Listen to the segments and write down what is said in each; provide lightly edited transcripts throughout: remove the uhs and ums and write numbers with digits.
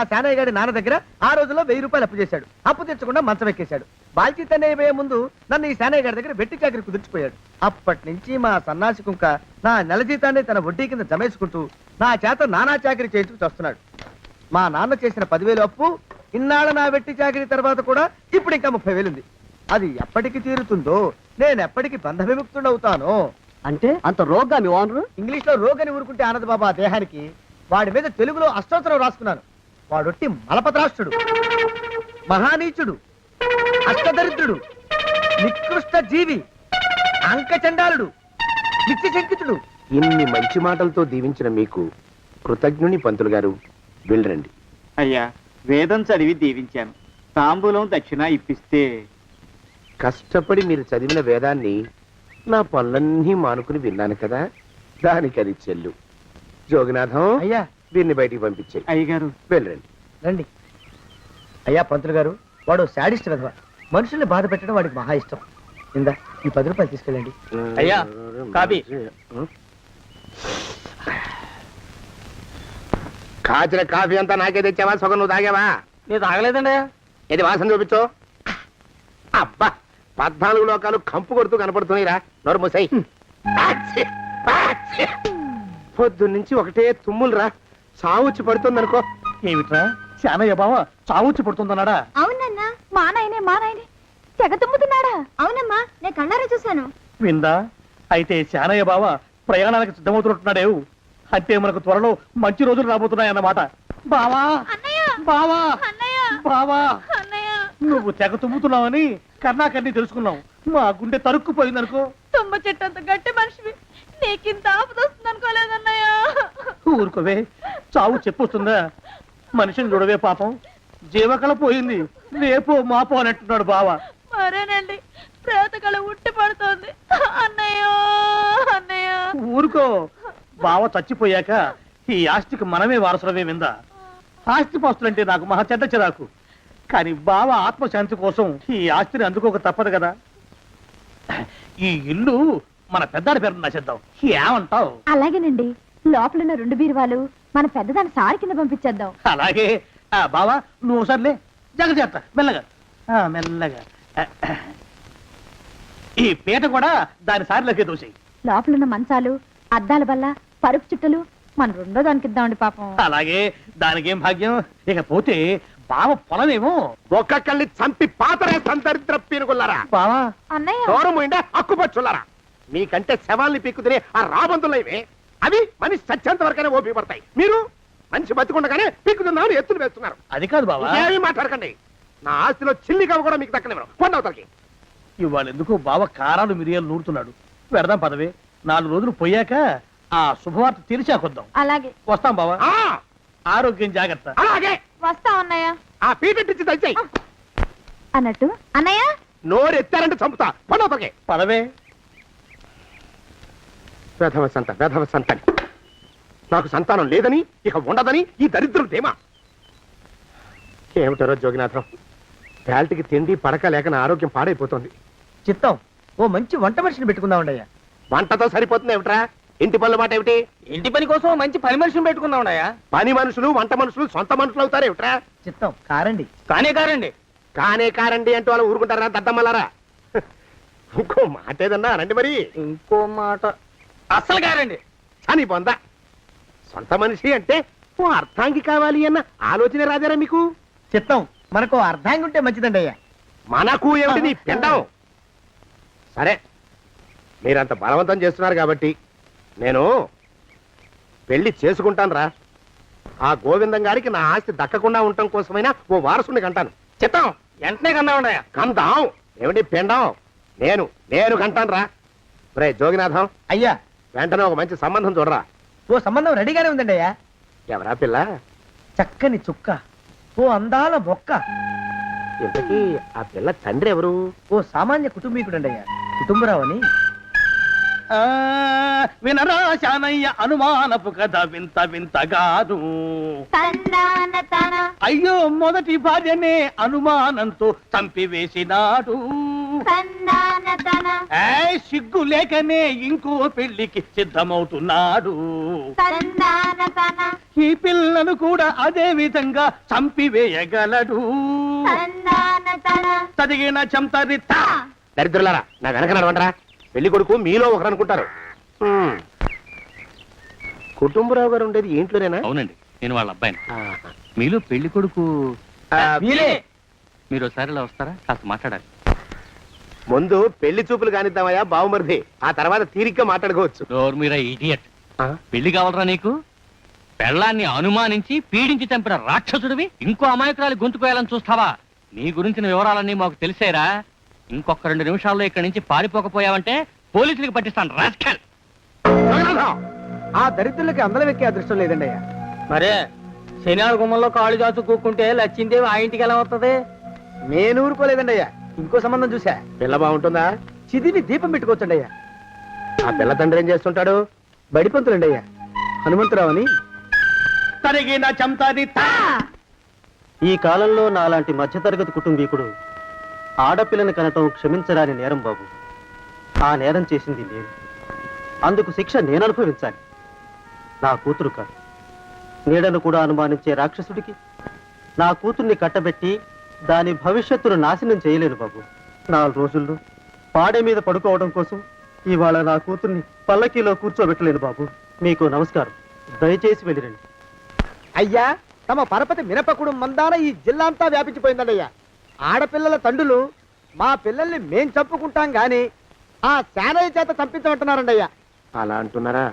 ఆ శానయ్య గారి నాన్న దగ్గర ఆ రోజుల్లో 1000 రూపాయలు అప్పు చేశాడు. అప్పు తెచ్చకుండా మంచం ఎక్కేశాడు. బాల్చిత్ అన్నయ్య ముందు నన్ను ఈ శానయ్య గారి దగ్గర వెట్టి చాకరి కుదిర్చిపోయాడు. అప్పటి నుంచి మా సన్నాసి కుంక నా నెల జీతాన్ని తన వడ్డీ కింద జమేసుకుంటూ నా చేత నానా చాకరీ చేయించుకు వస్తున్నాడు. మా నాన్న చేసిన 10,000 అప్పు ఇన్నాళ్ళ నా వెట్టి చాకరీ తర్వాత కూడా ఇప్పుడు ఇంకా 30,000 ఉంది. అది ఎప్పటికి తీరుతుందో, నేను ఎప్పటికి బంధ విముక్తుడవుతానో. అంటే అంత రోగ్గా మీ ఓనరు? ఇంగ్లీష్ లో రోగని ఊరుకుంటే ఆనంద్ బాబా దేహానికి, వాడి మీద తెలుగులో అష్టోత్తరం రాసుకున్నాను. వాడొట్టి మలపత్రాష్ట్రుడు, మహానీచుడు, అష్టదరిద్రుడు, నికృష్ట జీవి, అంకచండాలుడు, నిత్యశంకితుడు. ఇన్ని మంచి మాటలతో దీవించిన మీకు కృతజ్ఞుని పంతులు గారు. వెళ్ళరండి. అయ్యా, వేదం చదివి దీవించాను. తాంబూలం దక్షిణ ఇప్పిస్తే. కష్టపడి మీరు చదివిన వేదాన్ని నా పనులన్నీ మానుకుని విన్నాను కదా, దానికి అది చెల్లు. జోగినాథం, అయ్యా దీన్ని బయటికి పంపించే. అయ్యగారు వెళ్ళండి. రండి. అయ్యా పంతులు గారు, వాడు శాడిస్ట్ విధవ. మనుషుల్ని బాధ పెట్టడం వాడికి మహా ఇష్టం. ఇందా ఈ 10 రూపాయలు తీసుకెళ్ళండి. అయ్యా, కాపీ. కాచిన కాఫీ అంతా నాకే తెచ్చావా? సగం నువ్వు తాగావా? నేను తాగలేదండి. ఇది వాసన చూపించు. అబ్బా, 14 లోకాలు కంపు కొడుతూ కనపడుతున్నాయిరా. నోరు మూసాయి. పొద్దున్నుంచి ఒకటే తుమ్ములురా. సావుచ్చి పడుతుందనుకో. ఏమిట్రా శానయ్య బావ చావుచ్చి పడుతుందన్నాడా? అవునన్నా, మా నాయనే తెగ తుమ్ముతున్నాడా? అవునమ్మా, నేను కళ్ళారా చూశాను. విందా? అయితే శానయ్య బావ ప్రయాణానికి సిద్ధమవుతున్నట్టున్నాడేవు. అంటే మనకు త్వరలో మంచి రోజులు రాబోతున్నాయన్నమాట. బావా బావా బావా, నువ్వు తెగ తుమ్ముతున్నావని కర్ణాకర్ణి తెలుసుకున్నావు. మా గుండె తరుక్కుపోయిందనుకో. తుమ్మ చెట్టు అంత గట్టి మనిషివి, నీకింత ఆపద వస్తుంది అనుకోలేదన్నయ్య. ఊరుకోవే, చావు చెప్పొస్తుందా? మనిషిని చూడవే పాపం, జీవకళ పోయింది. రేపో మాపో అనంటున్నాడు బావ. మరేనండి, ప్రేతకళ ఉట్టి పడుతోంది అన్నయ్యో అన్నయ్య. ఊరుకో, బావ చచ్చిపోయాక ఈ ఆస్తికి మనమే వారసులమే. విందా? ఆస్తిపాస్తులంటే నాకు మహా చెడ్డ చిరాకు. కానీ బావ ఆత్మశాంతి కోసం ఈ ఆస్తిని అందుకోక తప్పదు కదా. ఈ ఇల్లు మన పెద్దాడి పేరు నచ్చేద్దాం. ఏమంటావు? అలాగేనండి, లోపలున్న 2 బీరువాలు మన పెద్దదాని సారి కింద పంపించేద్దాం. అలాగే. బావా నువ్వు సర్లే, జాగ్రత్త, మెల్లగా మెల్లగా. ఈ పీట కూడా దాని సారిలోకి దూసేయి. లోపలున్న మంచాలు, అద్దాల బల్ల, పరుపు చుట్టలు మన 2వ దానికి ఇద్దామండి పాపం. అలాగే, దానికేం భాగ్యం. ఇకపోతే బావ పొలమేమో ఒక్కొక్కల్ని చంపి పాతరేస్తాను దరిద్ర పీనుకున్నారా. బావా అన్నయ్య, దూరం పోయిండే అక్కుపచ్చులారా. మీకంటే శవాల్ని పీక్కుతినే ఆ రాబందులైవే, అవి మనిషి చచ్చేంత వరకనే ఓపి పడతాయి. మీరు మనిషి బతికుండగానే పీక్కుతున్నామని ఎత్తులు వేస్తున్నారు. అది కాదు బావా. ఏమీ మాట్లాడకండి. నా ఆస్తిలో చిల్లికవ కూడా మీకు దక్కనివ్వరు. కొండవతలకి. ఇవాళ ఎందుకు బావ కారాలు మిరియాలు నూరుతున్నాడు. పెడదాం పదవే. 4 రోజులు పోయాక ఆ శుభవార్త తెరిచాకొద్దాం. అలాగే వస్తాం బావా. ఆ, ఆరోగ్యం జాగ్రత్త. అలాగే. వస్తా అన్నయ్య. ఆ పీటెట్టించి దయచేయి. అన్నట్టు అన్నయ్య, నోరు ఎత్తారంటే చంపుతా. కొండవతలకి. పదవే. వేధవ సంతని. నాకు సంతానం లేదని, ఇక ఉండదని ఈ దరిద్రులు ధీమా. ఏమిటారో జోగినాథం, వేల్టికి తిండి పడక లేక నా ఆరోగ్యం పాడైపోతుంది. చిత్తం, ఓ మంచి వంట మనిషిని పెట్టుకుందామండి అయ్యా. వంటతో సరిపోతుంది ఏమిట్రా? ఇంటి పనుల మాట ఏమిటి? ఇంటి పని కోసం మంచి పని మనిషిని పెట్టుకుందాం. పని మనుషులు వంట మనుషులు సొంత మనుషులు అవుతారు ఏమిట్రా? చిత్తం కారండి. కానే కారండి. కానే కారండి అంటూ వాళ్ళు ఊరుకుంటారా దద్దమ్మలారా? ఇంకో మాట ఏదన్నా రండి మరి. ఇంకో మాట అస్సలు కారండి. అని పొందా. సొంత మనిషి అంటే ఓ అర్థాంగి కావాలి అన్న ఆలోచన రాజారా మీకు? చిత్తం, మనకు అర్ధాంగి ఉంటే మంచిదండి అయ్యా. మనకు ఏమిటి నీ పిండం? సరే, మీరంత బలవంతం చేస్తున్నారు కాబట్టి నేను పెళ్లి చేసుకుంటాను రా. ఆ గోవిందం గారికి నా ఆస్తి దక్కకుండా ఉండటం కోసమైనా ఓ వారసుని కంటాను. చిత్తం, వెంటనే కన్నావుండయా. కందాం ఏమిటి పిండం? నేను కంటాను రా. రే జోగినాథం, అయ్యా వెంటనే ఒక మంచి సంబంధం చూడరా. ఓ సంబంధం రెడీగానే ఉందండి అయ్యా. ఎవరా పిల్ల? చక్కని చుక్క, ఓ అందాల మొక్క. ఇంతకీ ఆ పిల్ల తండ్రి ఎవరు? ఓ సామాన్య కుటుంబీకుడండి అయ్యా, కుటుంబరావు అని. వినరా శానయ్య అనుమానపు కథ వింత వింతగాను. అయ్యో మొదటి భార్యనే అనుమానంతో చంపివేసినాడు. ఏయ్, సిగ్గు లేకనే ఇంకో పెళ్లికి సిద్ధమవుతున్నాడు. ఈ పిల్లను కూడా అదే విధంగా చంపివేయగలడు. చదివిన చంతరిత. దరిద్రులారా, నా వెనక నడవంటరా. పెళ్లి కొడుకు మీలో ఒకరు అనుకుంటారు. కుటుంబరావు గారు ఉండేది ఇంట్లోనేనా? అవునండి, నేను వాళ్ళ అబ్బాయిని. ఆహా. మీలో పెళ్లి కొడుకు మీరే మీరు ఒకసారి ఇలా వస్తారా? కాస్త మాట్లాడాలి. ముందు పెళ్లి చూపులు కానిద్దామయ్యా బావుమరిది, ఆ తర్వాత తీరిగ్గా మాట్లాడుకోవచ్చు. డోర్ మీరా ఇడియట్. పెళ్లి కావాలరా నీకు? పెళ్ళాన్ని అనుమానించి పీడించి చంపిన రాక్షసుడివి ఇంకో అమాయకురాలి గొంతుకోయాలని చూస్తావా? నీ గురించిన వివరాలన్నీ మాకు తెలిసేరా. ఇంకొక 2 నిమిషాల్లో ఇక్కడి నుంచి పారిపోకపోయావంటే పోలీసులకు పట్టిస్తాను. రాస్కల్. ఆ దరిద్రులకి అందలం ఎక్కే అదృష్టం లేదండి అయ్యా. మరే శనివారం గుమ్మంలో కాళ్ళు చాచు కూకుంటే లచ్చిందేవి ఆ ఇంటికి ఎలా వస్తుంది? నేను ఊరుకోలేదండి అయ్యా. ఇంకో సంబంధం చూసా. పిల్ల బాగుంటుందా? చిదివి దీపం పెట్టుకోవచ్చండి అయ్యా. ఆ పిల్ల తండ్రి ఏం చేస్తుంటాడు? బడిపంతులండి అయ్యా. హనుమంతరావు అని. తరిగిన చంతరిత. ఈ కాలంలో నాలాంటి మధ్యతరగతి కుటుంబీకుడు ఆడపిల్లని కనటం క్షమించరాని నేరం బాబు. ఆ నేరం చేసింది నేను. అందుకు శిక్ష నేను అనుభవించాలి. నా కూతురు కాదు, నీడను కూడా అనుమానించే రాక్షసుడికి నా కూతుర్ని కట్టబెట్టి దాని భవిష్యత్తును నాశనం చేయలేను బాబు. 4 రోజుల్లో పాడే మీద పడుకోవడం కోసం ఇవాళ నా కూతుర్ని పల్లకీలో కూర్చోబెట్టలేను బాబు. మీకు నమస్కారం, దయచేసి వెళ్ళిరండి. అయ్యా, తమ పరపతి మినపకుడు మందాన ఈ జిల్లా అంతా వ్యాపించిపోయిందండి అయ్యా. ఆడపిల్లల తండ్రులు మా పిల్లల్ని మేం చంపుకుంటాం గాని ఆ శానయ్య చేత చంపించమంటున్నారండి అయ్యా. అలా అంటున్నారా?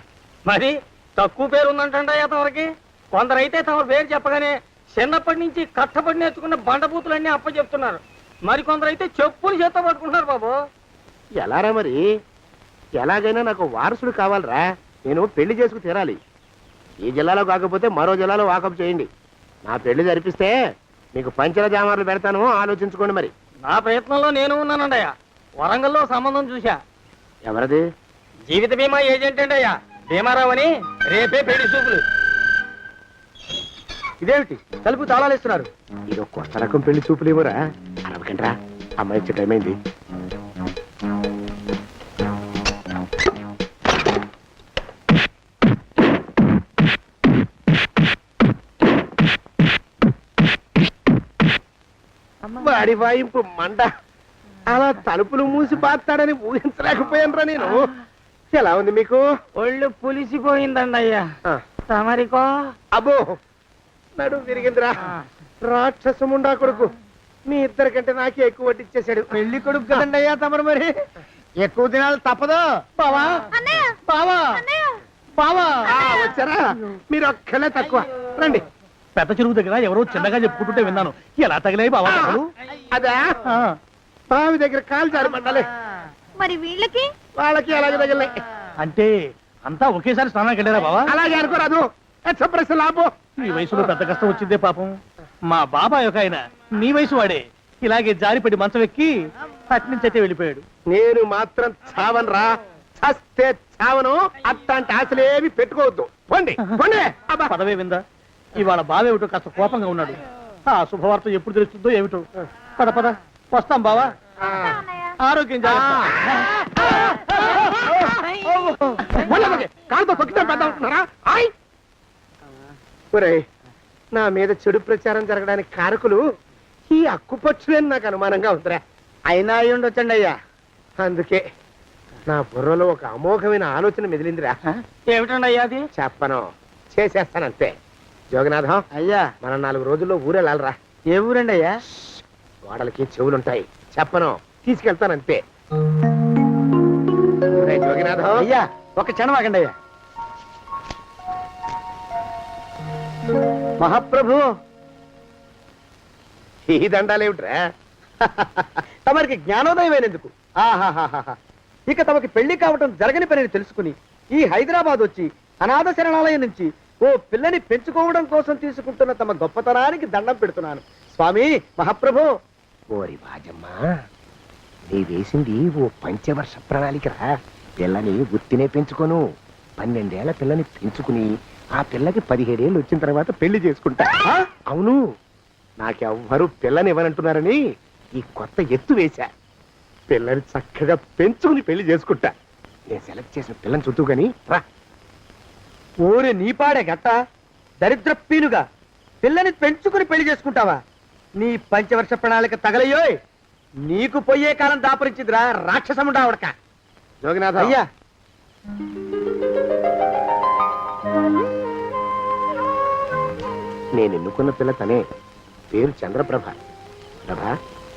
మరి తక్కువ పేరు ఉందంటండి తమరికి. కొందరైతే తమ పేరు చెప్పగానే చిన్నప్పటి నుంచి కష్టపడి నేర్చుకున్న బండబూతులన్నీ అప్పచెప్తున్నారు. మరి కొందరైతే చెప్పులు చేత పట్టుకుంటున్నారు బాబు. ఎలారా మరి? ఎలాగైనా నాకు వారసుడు కావాలరా. నేను పెళ్లి చేసుకు తీరాలి. ఈ జిల్లాలో కాకపోతే మరో జిల్లాలో వాకప్ చేయండి. నా పెళ్లి జరిపిస్తే మీకు పంచల జామార్లు పెడతాను, ఆలోచించుకోండి మరి. నా ప్రయత్నంలో నేను ఉన్నానండి అయ్యా. వరంగల్లో సంబంధం చూశా. ఎవరది? జీవిత బీమా ఏజెంట్ అండి అయ్యా, భీమారావు అని. రేపే పెళ్లి చూపులు. ఇదేమిటి తలుపు తాళాలేస్తున్నారు? ఇది ఒక కొత్త రకం పెళ్లి చూపులేమోరా. అరవకండ్రా, అమ్మాయి వచ్చే టైం అయింది. వాడి వాయింపు మంట. అలా తలుపులు మూసి పాతాడని ఊహించలేకపోయానురా నేను. ఎలా ఉంది మీకు? ఒళ్ళు పులిసిపోయిందండి అయ్యా. ఆ, తమరికో? అబ్బో, నడు విరిగిందిరా. రాక్షసముండా కొడుకు మీ ఇద్దరికంటే నాకే ఎక్కువ వడ్డిచ్చేశాడు. పెళ్లి కొడుకు కదండి అయ్యా తమరు, మరి ఎక్కువ దినాలు తప్పదు. బావా, బావా, బావా. వచ్చారా? మీరు ఒక్కలే తక్కువ. రండి. పెద్ద చెరువు దగ్గర ఎవరో చిన్నగా చెప్పుకుంటుంటే విన్నాను. ఎలా తగిలాయి బావా దెబ్బలు? అదా బావి దగ్గర కాలు జారి పడ్డాలే. మరి వీళ్ళకి వాళ్ళకి అలాగే తగిలినాయి. అంటే అంతా ఒకేసారి స్నానానికి వెళ్ళారా బావా? అలాగే అనుకోరాదు. ప్రశ్న లాభో. ఈ వయసులో పెద్ద కష్టం వచ్చిందే పాపం. మా బాబాయ్ ఒక ఆయన నీ వయసు వాడే ఇలాగే జారిపడి మంచం ఎక్కి అట్నుంచైతే వెళ్ళిపోయాడు. నేను మాత్రం చావను రా. చస్తే చావను. అట్లాంటి ఆశలేవి పెట్టుకోవద్దు. పోండి పోండి. అబ్బా. పదవే విందా. ఇవాళ బావేమిటో కాస్త కోపంగా ఉన్నాడు. ఆ శుభవార్త ఎప్పుడు తెలుస్తుందో ఏమిటో. పద పద, వస్తాం బావా. ఆరోగ్యం జాగ్రత్త. కాలుతో తొక్కితే పెద్ద ఉంటున్నారా? ఒరేయ్, నా మీద చెడు ప్రచారం జరగడానికి కారకులు ఈ అక్కుపక్షులని నాకు అనుమానంగా ఉందిరా. అయినా అయి ఉండొచ్చండి అయ్యా. అందుకే నా బుర్రలో ఒక అమోఘమైన ఆలోచన మెదిలిందిరా. ఏమిటండి అయ్యా అది? చెప్పను, చేసేస్తానంతే. జోగనాథం అయ్యా, మనం 4 రోజుల్లో ఊరెళ్ళాలరా. ఏ ఊరండి అయ్యా? గోడలకి చెవులుంటాయి. చెప్పను, తీసుకెళ్తానంతే. ఒరేయ్ జోగినాథం. అయ్యా, ఒక క్షణం ఆగండి అయ్యా. మహాప్రభు, ఈ దండాలేమిట్రా? తమరికి జ్ఞానోదయమైనందుకు ఆహాహాహా. ఇక తమకి పెళ్లి కావటం జరగని పనిని తెలుసుకుని ఈ హైదరాబాద్ వచ్చి అనాథ శరణాలయం నుంచి ఓ పిల్లని పెంచుకోవడం కోసం తీసుకుంటున్న తమ గొప్పతనానికి దండం పెడుతున్నాను. స్వామి మహాప్రభు. ఓరి బాజమ్మా, నీ వేసింది ఓ పంచవర్ష ప్రణాళికరా. పిల్లని గుర్తినే పెంచుకోను. 12 ఏళ్ల పిల్లని పెంచుకుని ఆ పిల్లకి 17 ఏళ్ళు వచ్చిన తర్వాత పెళ్లి చేసుకుంటా. అవును, నాకెవ్వరూ పిల్లని ఇవ్వనంటున్నారని ఈ కొత్త ఎత్తు వేశా. పిల్లని చక్కగా పెంచుకుని పెళ్లి చేసుకుంటా. నేను సెలెక్ట్ చేసిన పిల్లని చుట్టూ గాని రా. ఓరే నీపాడే గట్ట దరిద్ర పీనుగా పిల్లని పెంచుకుని పెళ్లి చేసుకుంటావా? నీ పంచవర్ష ప్రణాళిక తగలయ్యోయ్. నీకు పోయే కాలం దాపరించిందిరా రాక్షసముడా ఉడక. జోగినాథ అయ్యా నేను ఎన్నుకున్న పిల్ల తనే. పేరు చంద్రప్రభ. ప్రభ,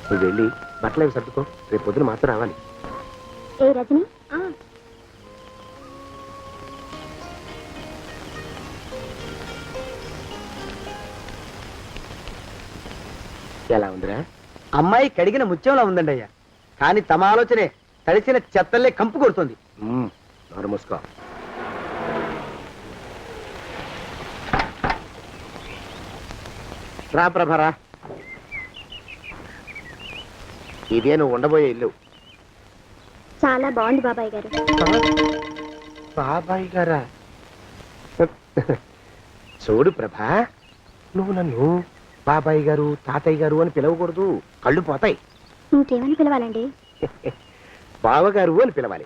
నువ్వు వెళ్ళి బట్టలు అవి సర్దుకో. రేపు పొద్దున మాత్రం రావాలి. ఏ రజని ఎలా ఉందిరా? అమ్మాయి కడిగిన ముత్యంలా ఉందండి అయ్యా. కానీ తమ ఆలోచనే తడిసిన చెత్తల్లే కంపు కొడుతుంది. నోరు మూసుకో. రా ప్రభరా, ఇదే నువ్వు ఉండబోయే ఇల్లు. చాలా బాగుంది బాబాయ్ గారు. బాబాయ్ గారా? చూడు ప్రభా, నువ్వు నన్ను బాబాయ్ గారు తాతయ్య గారు అని పిలవకూడదు, కళ్ళు పోతాయి. ఇంకేమని పిలవాలండి? బావగారు అని పిలవాలి.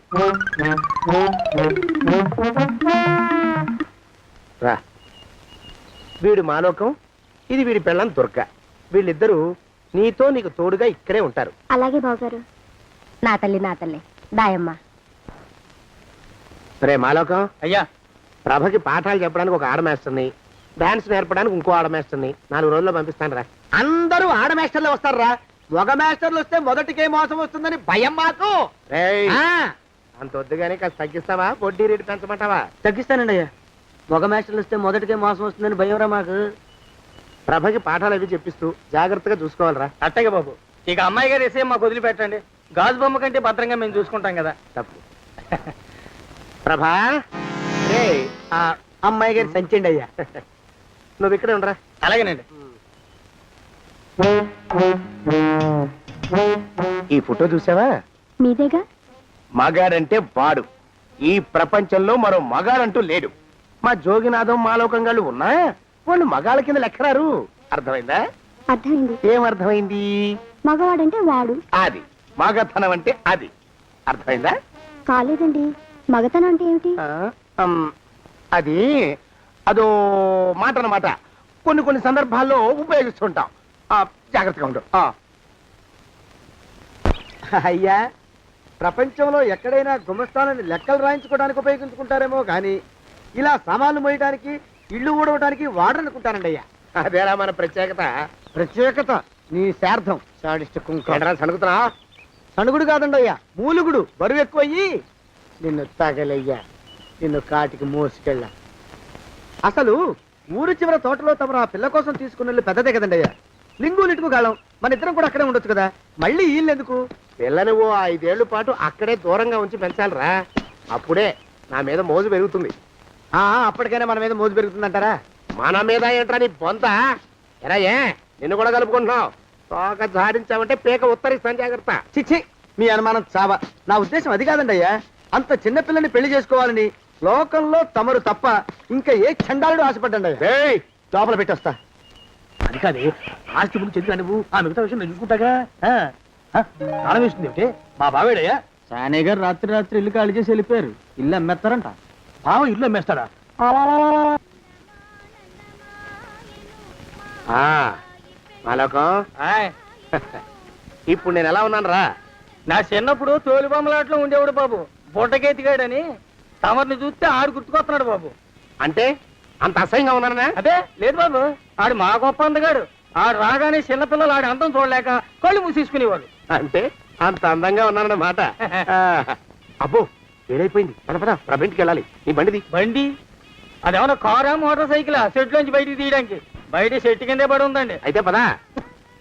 రా, వీడు మాలోకం, ఇది వీడి పెళ్ళం దుర్గ. వీళ్ళిద్దరూ నీతో నీకు తోడుగా ఇక్కడే ఉంటారు. అలాగే బావగారు. నా తల్లి దాయమ్మ. సరే మాలోకం, అయ్యా ప్రభకి పాఠాలు చెప్పడానికి ఒక ఆడమేస్టర్ని, డాన్స్ నేర్పడానికి ఇంకో ఆడమేస్టర్ని 4 రోజుల్లో పంపిస్తాను రా. అందరూ ఆడ మాస్టర్లు వస్తారా? మగ మాస్టర్లు వస్తే మొదటికే మోసం వస్తుందని భయం మాకు. రేయ్, ఆ, అంత వద్దుగానే కాస్త తగ్గిస్తావా? వడ్డీ రేటు పెంచమంటావా? తగ్గిస్తానండి అయ్యా. మగ మాస్టర్లు వస్తే మొదటికే మోసం వస్తుందని భయంరా మాకు. ప్రభకి పాఠాలు అవి చెప్పిస్తూ జాగ్రత్తగా చూసుకోవాలిరా. అట్టగే బాబు. ఇక అమ్మాయి గారు వేసే మాకు వదిలిపెట్టండి. గాజు బొమ్మ కంటే భద్రంగా మేము చూసుకుంటాం కదా. తప్పు. ప్రభా, రేయ్, ఆ అమ్మాయి గారి సంచండి అయ్యా. నువ్వు ఇక్కడే ఉండరా. అలాగేనండి. ఈ ఫోటో చూసావా? మీదేగా. మగాడంటే వాడు. ఈ ప్రపంచంలో మరో మగాడంటూ లేడు. మా జోగినాథం మాలోకంగాళ్ళు ఉన్నా వాళ్ళు మగాళ్ళ కింద లెక్కరారు. అర్థమైందా? అర్థమైంది. ఏం అర్థమైంది? మగవాడంటే వాడు. అది మగతనం అంటే అది. అర్థమైందా? కాలేదండి. మగతనం అంటే ఏమిటి? అది అదో మాట అన్నమాట. కొన్ని సందర్భాల్లో ఉపయోగిస్తుంటాం. జాగ్రత్తగా ఉండు. అయ్యా, ప్రపంచంలో ఎక్కడైనా గుమస్తాలని లెక్కలు రాయించుకోవడానికి ఉపయోగించుకుంటారేమో కానీ ఇలా సామాన్లు మోయడానికి, ఇల్లు ఊడవడానికి వాడరనుకుంటానండి అయ్యా. అదేరా మన ప్రత్యేకత. ప్రత్యేకత నీ శార్థం. సాడిస్ట్ కుంక. ఏంట్రా సణుకుతున్నా? సణుగుడు కాదండి అయ్యా, మూలుగుడు. బరువు ఎక్కువయ్యి నిన్ను తగలయ్యా, నిన్ను కాటికి మోసుకెళ్ళ. అసలు ఊరు చివర తోటలో తమరు ఆ పిల్ల కోసం తీసుకున్న పెద్దదే కదండి అయ్యా. లింగు లిటుకు కాలం మన ఇద్దరం కూడా అక్కడే ఉండొచ్చు కదా. మళ్ళీ వీళ్ళు ఎందుకు? పిల్లని ఓ 5 ఏళ్ల పాటు అక్కడే దూరంగా ఉంచి పెంచాలిరా. అప్పుడే నా మీద మోజు పెరుగుతుంది. అప్పటికైనా మన మీద మోజు పెరుగుతుందంటారా? మన మీద ఏంట్రా నీ బొంత? ఎరా, నిన్ను కూడా కలుపుకుంటున్నావు. తోక జాడించావంటే పీక ఉత్తరిస్తాను, జాగ్రత్త. చిచ్చి, మీ అనుమానం చావా. నా ఉద్దేశం అది కాదండి అయ్యా. అంత చిన్న పిల్లని పెళ్లి చేసుకోవాలని లోకంలో తమరు తప్ప ఇంకా ఏ చండాలుడు ఆశపడ్డండి అయ్యా. ఏయ్, లోపల పెట్టొస్తా. అది కాదు, ఆస్తి ముందు చెందుగా నువ్వు ఆ మిగతా విషయం నేను చూసుకుంటాగా. తాళం వేస్తుంది ఏమిటి? మా బావేడయ్యా. సానే గారు రాత్రి ఇల్లు ఖాళీ చేసి వెళ్ళిపోయారు. ఇల్లు అమ్మేస్తారంట. బావ ఇల్లు అమ్మేస్తాడా? మాలోకం, ఆయ్, ఇప్పుడు నేను ఎలా ఉన్నాను రా? నా చిన్నప్పుడు తోలు బొమ్మలాట్లో ఉండేవాడు బాబు, బుట్టకెత్తిగాడని. తమరిని చూస్తే ఆడు గుర్తుకొస్తున్నాడు బాబు. అంటే అంత అసహ్యంగా ఉన్నానా? అదే లేదు బాబు, ఆడు మా గొప్ప అందగాడు. ఆడు రాగానే చిన్నపిల్లలు ఆడి అందం చూడలేక కళ్ళు మూసేసుకునేవాడు. అంటే అంత అందంగా ఉన్నానన్నమాట. అబ్బో, ఏడైపోయింది. పద ప్రభింటికి వెళ్ళాలి. నీ బండిది. బండి అదేమన్నా కారా మోటార్ సైకిల్ సెట్లోంచి బయటికి తీయడానికి? బయట చెట్టు కిందే పడి ఉందండి. అయితే పదా.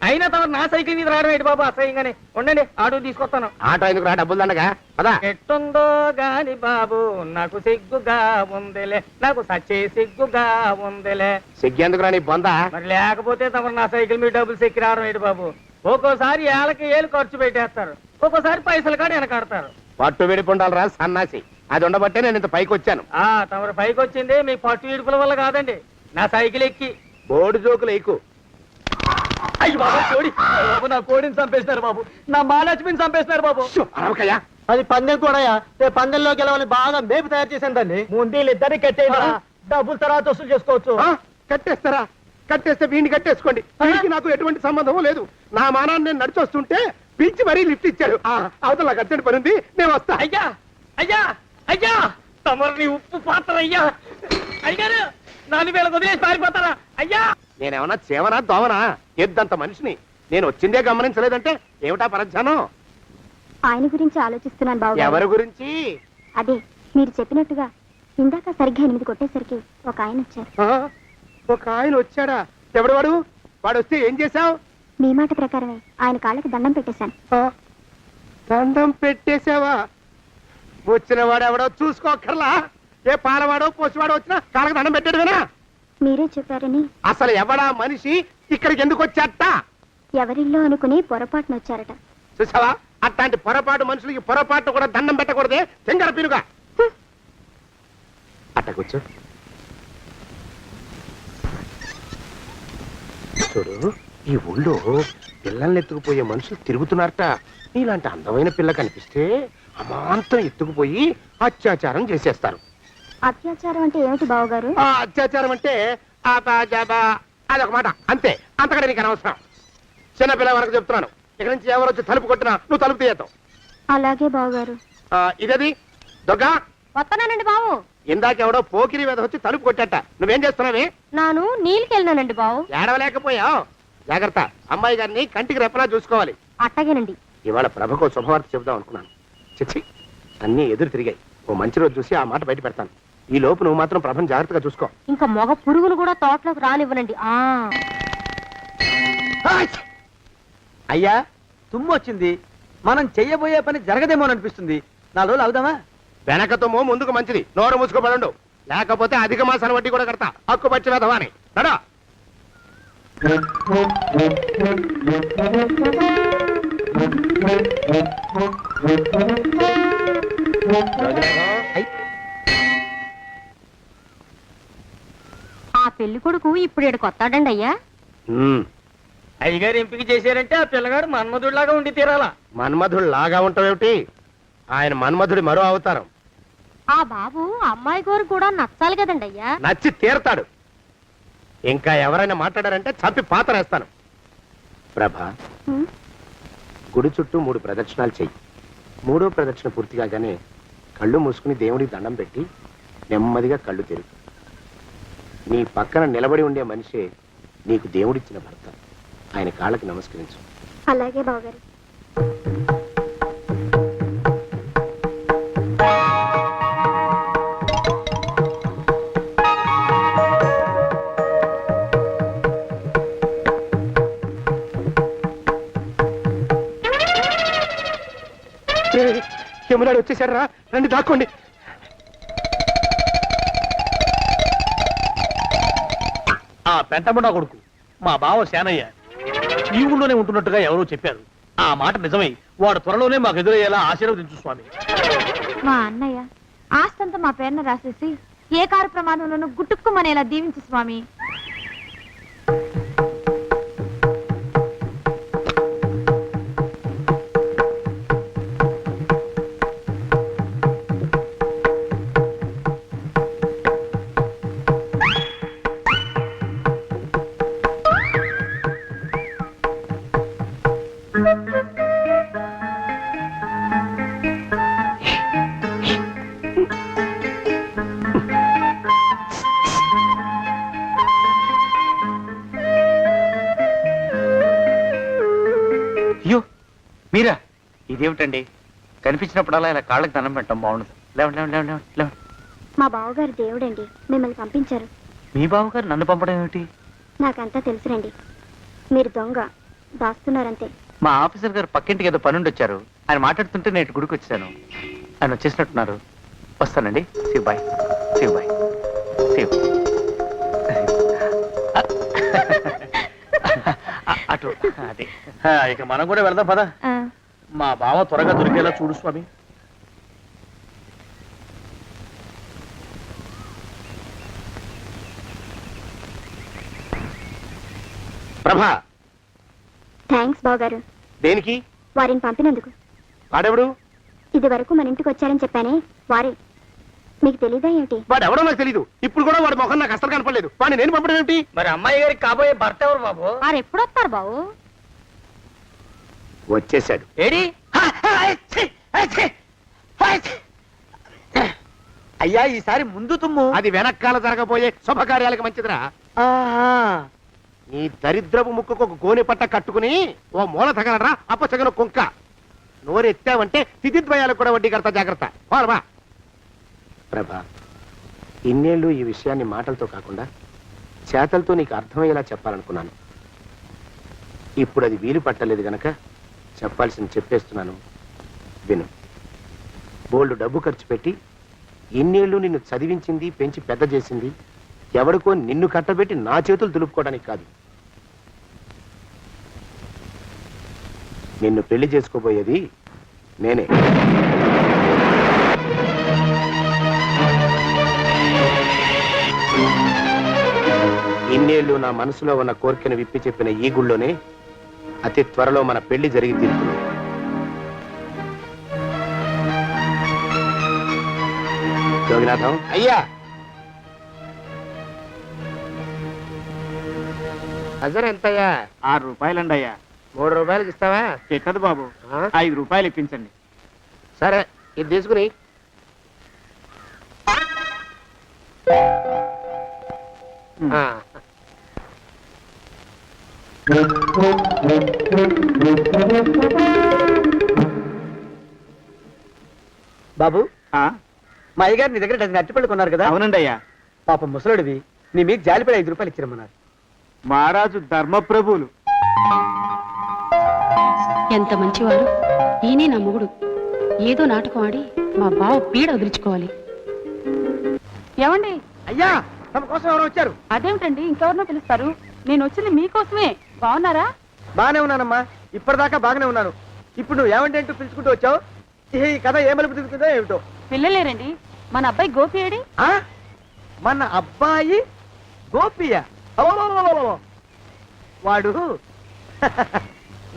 అయినా తమ నా సైకిల్ మీద రావడం ఏంటి బాబు అసహ్యంగానే. ఉండండి, ఆటో తీసుకొస్తాను. ఆటో ఎందుకు రా, డబ్బులు దండగా. పదా. ఎట్టుందో గాని బాబు నాకు సిగ్గుగా ఉందిలే, నాకు సచ్చే సిగ్గుగా ఉందిలే. సిగ్గెందుకు రా నీ బొంద? మరి లేకపోతే తమరు నా సైకిల్ మీద డబ్బులు సెక్కి రావడం ఏంటి బాబు? ఒక్కోసారి ఏళ్ళకి ఏళ్ళు ఖర్చు పెట్టేస్తారు, ఒక్కోసారి పైసలు కాడ వెనకాడతారు. పట్టు విడిపుండాలరా సన్నాసి. అది ఉండబట్టే నేను ఇంత పైకి వచ్చాను. తమరు పైకి వచ్చింది మీ పట్టు ఇడుపుల వల్ల కాదండి, నా సైకిల్ ఎక్కి. బోర్డు జోకులు ఎక్కువ. అయ్యి బాబు కోడి బాబు, నా కోడిని చంపేసినారు బాబు, నా మహాలక్ష్మిని చంపేసినారు బాబు. అరవకయ్యా. అది పందెం కూడా రేపు పందెంలో గెలవని బాగా మేపు తయారు చేశాను దాన్ని. ముందు ఇద్దరిని కట్టేయరా, డబ్బులు తర్వాత వసూలు చేసుకోవచ్చు. కట్టేస్తారా? కట్టేస్తే వీడిని కట్టేసుకోండి. వీడికి నాకు ఎటువంటి సంబంధం లేదు. నా మానాన్ని నేను నడిచొస్తుంటే పిలిచి మరీ లిఫ్ట్ ఇచ్చాడు. అవతల నాకు అర్జెంట్ పని ఉంది, నేను వస్తా. అయ్యా అయ్యా అయ్యా, తమరిని ఉప్పు పాత్ర అయ్యా. అయ్యారు నాన్న వేళ వదిలేసి పారిపోతారా అయ్యా? నేనేమన్నా చేవనా దోవనా? ఎద్దంత మనిషిని నేను వచ్చిందే గమనించలేదంటే ఏమిటా పరధ్యానం? ఆయన గురించి ఆలోచిస్తున్నాను బాబు. ఎవరి గురించి? అదే మీరు చెప్పినట్టుగా ఇందాక సరిగ్గా 8 కొట్టేసరికి ఒక ఆయన వచ్చారు. ఒక ఆయన వచ్చాడా? ఎవడు వాడు? వాడు వస్తే ఏం చేశావు? మీ మాట ప్రకారమే ఆయన కాళ్ళకి దండం పెట్టేశాను. దండం పెట్టేశావా? వచ్చిన వాడు ఎవడో చూసుకోకర్లా. ఏ పాలవాడో పోసివాడో వచ్చినా కాళ్ళకి దండం పెట్టాడువేనా? మీరే చెప్పారని అసలు ఎవడా మనిషి ఇక్కడికి ఎందుకు వచ్చాట? ఎవరిల్లో అనుకుని పొరపాటున వచ్చారట. చూసావా, అట్లాంటి పొరపాటు మనుషులకి పొరపాటు కూడా దండం పెట్టకూడదే. తెంగర పిరుగా అట్టకొచ్చు. చూడు, ఈ ఊళ్ళో పిల్లల్ని ఎత్తుకుపోయే మనుషులు తిరుగుతున్నారట. నీలాంటి అందమైన పిల్ల కనిపిస్తే అమాంతం ఎత్తుకుపోయి అత్యాచారం చేసేస్తారు. అత్యాచారం అంటే ఏమిటి బావగారు? ఆ అత్యాచారం అంటే అదొక మాట అంతే, అంతకంటే నీకు అనవసరం. చిన్నపిల్ల వరకు చెప్తున్నాను. ఇక్కడి నుంచి ఎవరు వచ్చి తలుపు కొట్టినా నువ్వు తలుపు తీయతావు. అలాగే బావగారు. ఇదది దుర్గా, వస్తానండి బావు. ఇందాకెవడో పోకిరి మీద వచ్చి తలుపు కొట్టట. నువ్వేం చేస్తున్నావే? నాను నీళ్ళకెళ్ళినానండి బావు. ఏడవలేకపోయావు. జాగ్రత్త, అమ్మాయి గారిని కంటికి రెప్పలా చూసుకోవాలి. అట్టగేనండి. ఇవాళ ప్రభకు శుభవార్త చెబుదాం అనుకున్నాను. చిచ్చి, అన్నీ ఎదురు తిరిగాయి. ఓ మంచి రోజు చూసి ఆ మాట బయట పెడతాను. ఈ లోపు నువ్వు మాత్రం ప్రభను జాగ్రత్తగా చూసుకో. ఇంకా మగ పురుగును కూడా తోటలోకి రానివ్వనండి. అయ్యా తుమ్ము వచ్చింది, మనం చెయ్యబోయే పని జరగదేమో అనిపిస్తుంది. 4 రోజులు అవుదామా? వెనకతోమో ముందుకు మంచిది. నోరు మూసుకోబడండు, లేకపోతే అధిక మాసాల వడ్డీ కూడా కడతా. హక్కు పచ్చి వేధవాని నడా. ఆ పెళ్లి కొడుకు ఇప్పుడు ఇక్కడికి వస్తాడండి అయ్యా. అయ్యగారు ఎంపిక చేశారంటే ఆ పిల్లగాడు మన్మధుడిలాగా ఉండి తీరాలా. మన్మధుడు లాగా ఉంటావేమిటి? ఆయన మన్మధుడి మరో అవతారం. ఆ బాబు అమ్మాయి గారు కూడా నచ్చాలి కదండి అయ్యా. నచ్చి తీరతాడు. ఇంకా ఎవరైనా మాట్లాడారంటే చంపి పాతరేస్తాను. ప్రభా, గుడి చుట్టూ 3 ప్రదక్షిణాలు చెయ్యి. 3వ ప్రదక్షిణ పూర్తి కాగానే కళ్ళు మూసుకుని దేవుడికి దండం పెట్టి నెమ్మదిగా కళ్ళు తెరుగు. నీ పక్కన నిలబడి ఉండే మనిషే నీకు దేవుడిచ్చిన భర్త. ఆయన కాళ్ళకి నమస్కరించు. అలాగే బావగారు. యమునాడు వచ్చేసాడు రా, రండి దాక్కోండి. ఆ పెంటముడా కొడుకు మా బావ శానయ్య ఈ ఊళ్ళోనే ఉంటున్నట్టుగా ఎవరో చెప్పారు. ఆ మాట నిజమై వాడు త్వరలోనే మాకు ఎదురయ్యేలా ఆశీర్వదించు స్వామి. మా అన్నయ్య ఆస్తంతా మా పేరున రాసేసి ఏ కారు ప్రమాదంలోనూ గుట్టుక్కుమనేలా దీవించు స్వామి. అయ్యో మీరా, ఇదేమిటండి? కనిపించినప్పుడల్లా ఇలా కాళ్ళకి దండం పెట్టడం బాగుండదు. లేవండి లేవండి లేవండి లేవండి. మా బావగారు దేవుడండి, మిమ్మల్ని పంపించారు. మీ బావగారు నన్ను పంపడం ఏమిటి? నాకంతా తెలుసురండి. మీరు దొంగ దాస్తున్నారంతే. మా ఆఫీసర్ గారు పక్కింటికి ఏదో పనుండి వచ్చారు. ఆయన మాట్లాడుతుంటే నేను గుడికి వచ్చాను. ఆయన వచ్చేసినట్టున్నారు. వస్తానండి. బాయ్. బాయ్. అటు అదే. ఇక మనం కూడా వెళ్దాం పద. మా బావ త్వరగా దొరికేలా చూడు స్వామి. ప్రభా, థ్యాంక్స్ బావగారు, దేనికి? వారిని పంపినందుకు. వాడెవడు? ఇది వరకు మన ఇంటికి వచ్చారని చెప్పానే వారే. మీకు తెలీదా ఏమిటి? వాడు ఎవడో నాకు తెలీదు. ఇప్పుడు కూడా వాడి మొహం నాకు అసలు కనపడలేదు. వాడిని నేను పంపడం ఏమిటి? మరి అమ్మాయి గారికి కాబోయే భర్త ఎవరు బాబు? వారు ఎప్పుడు వస్తారు బాబు? వచ్చేసాడు. ఏడి? అయ్యా, ఈసారి ముందు తుమ్ము. అది వెనకాల జరగబోయే శుభకార్యాలకు మంచిదిరా. నీ దరిద్రపు ముక్కుకు ఒక గోనె పట్ట కట్టుకుని ఓ మూల తగలరా అప్పచగన కుంక. నోరెత్తావంటే తిథిద్వయాలకు కూడా వడ్డీ కడతా, జాగ్రత్త. పోరమా ప్రభా, ఇన్నేళ్ళు ఈ విషయాన్ని మాటలతో కాకుండా చేతలతో నీకు అర్థమయ్యేలా చెప్పాలనుకున్నాను. ఇప్పుడు అది వీలు పట్టలేదు గనక చెప్పాల్సింది చెప్పేస్తున్నాను, విను. బోల్డు డబ్బు ఖర్చు పెట్టి ఇన్నేళ్ళు నిన్ను చదివించింది, పెంచి పెద్ద చేసింది ఎవడికో నిన్ను కట్టబెట్టి నా చేతులు దులుపుకోవడానికి కాదు. నిన్ను పెళ్లి చేసుకోబోయేది నేనే. ఇన్నేళ్ళు నా మనసులో ఉన్న కోరికను విప్పి చెప్పిన ఈ గుళ్ళోనే అతి త్వరలో మన పెళ్లి జరిగి తీరుతుంది. జోగినాథం అయ్యా, హజర్ ఎంతయ్యా? 6 రూపాయలండి అయ్యా. 3 రూపాయలకి ఇస్తావా? ఎక్కదు బాబు, 5 రూపాయలు ఇప్పించండి. సరే, ఇది తీసుకుని. బాబు, ఆ, మా అయ్యగారు నీ దగ్గర డజన్ అరటిపళ్ళు కొన్నారు కదా? అవునండి అయ్యా. పాపం ముసలుడివి, నీ మీకు జాలిపడి 5 రూపాయలు ఇచ్చిరమ్మన్నారు. మహారాజు ధర్మప్రభువులు. ఎంత మంచివారు. ఈయనే నా మొగుడు. ఏదో నాటకం ఆడి మా బావ పీడ వదిలించుకోవాలి. ఏమండి? అయ్యా, తమ కోసం ఎవరో వచ్చారు. అదేమిటండి, ఇంకెవరినో పిలుస్తారు? నేను వచ్చింది మీకోసమే. బాగున్నారా? బాగానే ఉన్నానమ్మా, ఇప్పటిదాకా బాగానే ఉన్నాను. ఇప్పుడు నువ్వు ఏమంటే అంటూ పిలుచుకుంటూ వచ్చావు. ఈ కథ ఏ మలుపు తిరుగుతుందో ఏమిటో. పిల్లలేరండి. మన అబ్బాయి గోపి ఏడి? ఆ? మన అబ్బాయి గోపియ? అవ్వవ్వవ్వవ్వవ్వ. వాడు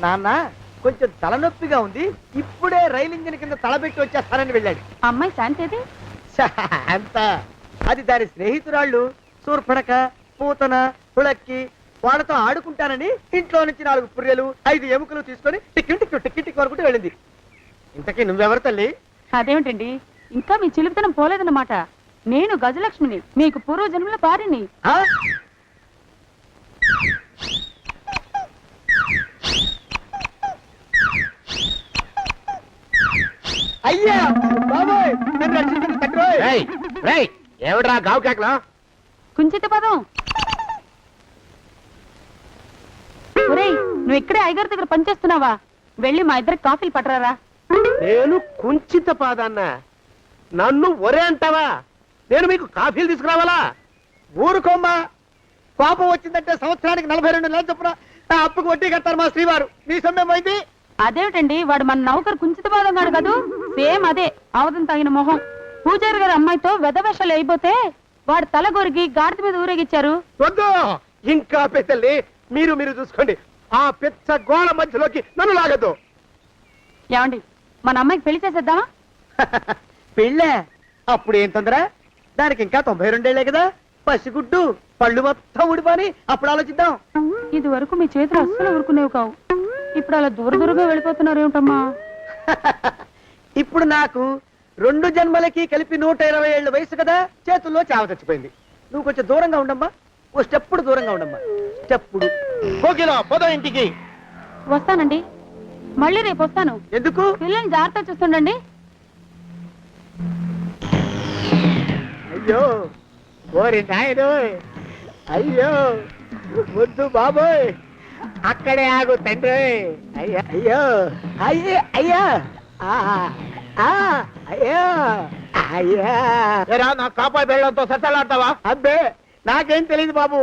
నాన్న కొంచెం తలనొప్పిగా ఉంది, ఇప్పుడే రైలు ఇంజిన్ కింద తలబెట్టి వచ్చేస్తానని వెళ్ళాడు. అమ్మాయి శాంతేది? అంత అది దాని స్నేహితురాళ్ళు సూర్పడక, పూతన, పుళక్కి వాళ్ళతో ఆడుకుంటానని ఇంట్లో నుంచి 4 పుర్రెలు 5 ఎముకలు తీసుకొని టిక్కి వరకుంటూ వెళ్ళింది. ఇంతకీ నువ్వెవరు తల్లి? అదేమిటండి, ఇంకా మీ చిలుపుతనం పోలేదన్నమాట. నేను గజలక్ష్మిని, మీకు పూర్వజన్మల భార్యని. ఆ? అయ్యా బాబోయ్, నన్ను రక్షించండి తండ్రోయ్. ఏమిట్రా గావు కేకలా? కుంచిత పదం. ఒరేయ్, నువ్వు ఇక్కడే అయ్యగారి దగ్గర పనిచేస్తున్నావా? వెళ్ళి మా ఇద్దరికి కాఫీలు పట్టరారా. నేను కుంచిత పాదాన్న, నన్ను ఒరే అంటావా? నేను మీకు కాఫీలు తీసుకురావాలా? ఊరుకోమ్మా, కోపం వచ్చిందంటే సంవత్సరానికి 42 నెలలు చొప్పున నా అప్పుకు వడ్డీ కట్టారు మా శ్రీవారు. నీ సొమ్మేం పోయింది? అదేమిటండి, వాడు మన నౌకరు కుంచిత పాదం గాడు కదూ. సేమ్ అదే, అవతం తగిన మొహం. పూజారి గారి అమ్మాయితో వెధవేషాలు అయిపోతే వాడు తల గొరిగి గాడిద మీద ఊరేగిచ్చారు. వద్దు, ఇంకా పెద్దల్ని మీరు చూసుకోండి. ఆ పెద్ద గోళ మధ్యలోకి నన్ను లాగద్దు. ఏమండి, మన అమ్మాయికి పెళ్లి చేసేద్దామా? పెళ్ళే? అప్పుడు ఏం తొందర? దానికి ఇంకా 92 ఏళ్లే కదా. పసిగుడ్డు పళ్ళు మొత్తం ఊడిపోని అప్పుడు ఆలోచిద్దాం. ఇది వరకు మీ చేతులు అస్సలు ఊరుకునేవి కావు. ఇప్పుడు అలా దూరంగా వెళ్ళిపోతున్నారు ఏమిటమ్మా? ఇప్పుడు నాకు 2 జన్మలకి కలిపి 120 ఏళ్ల వయసు కదా, చేతుల్లో చావ చచ్చిపోయింది. నువ్వు కొంచెం దూరంగా ఉండమ్మా, ఓ స్టెప్పుడు దూరంగా ఉండమ్మా. స్టెప్పుడు పోదో ఇంటికి. వస్తానండి, మళ్ళీ రేపు వస్తాను. ఎందుకు? పిల్లల్ని జాగ్రత్త చూస్తుండండి. అయ్యో ఓరి నాయను, అయ్యో వద్దు బాబోయ్, అక్కడే ఆగు తండ్రి. అయ్యా అయ్యో, అయ్యో అయ్యా, అయ్యో అయ్యా. నా కాపాయి బెళ్ళంతో సత్తలాడతావా? అబ్బే, నాకేం తెలియదు బాబు.